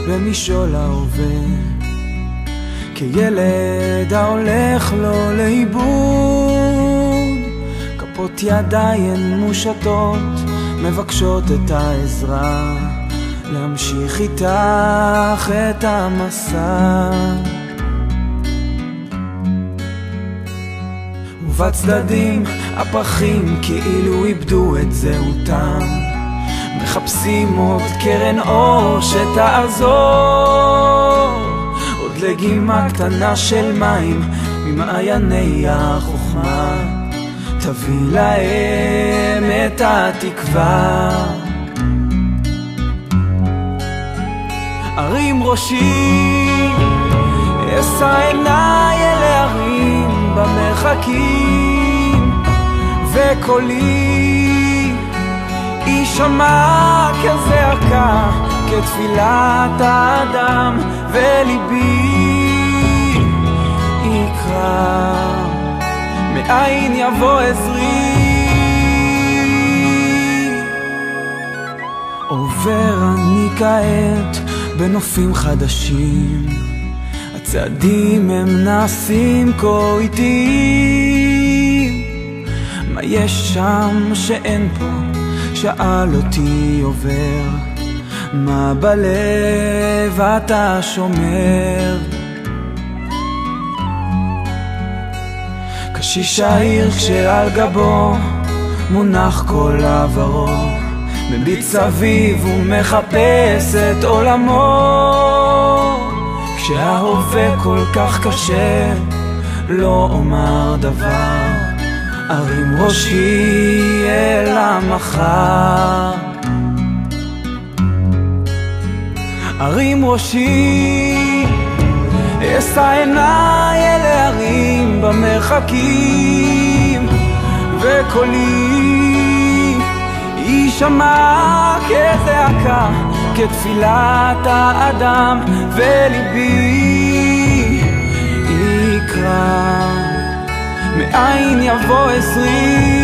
במשעול ההווה, כילד ההולך לו לאיבוד. כפות ידיים מושטות מבקשות את העזרה, להמשיך איתך את המסע. ובצדדים הפרחים כאילו איבדו את זהותם, מחפשים עוד קרן אור שתעזור, עוד לגימה קטנה של מים ממעייני החוכמה, תביא להם את התקווה. הרים ראשי, אשא עיניי אל ההרים במרחקים, וקולי יישמע כזעקה, כתפילת האדם, וליבי יקרא, מאין יבוא עזרי. עובר אני כעת בנופים חדשים, הצעדים הם נעשים כה איטיים. מה יש שם שאין פה? שאל אותי עובר, מה בלב אתה שומר? קשיש העיר כשעל גבו מונח כל עברו, מביט סביב ומחפש את עולמו. כשההווה כל כך קשה לא אומר דבר, ארים ראשי אל המחר. ארים ראשי, אשא עיניי אל ההרים במרחקים, וקולי יישמע כזעקה, כתפילת האדם, וליבי יקרא, מאין יבוא עזרי.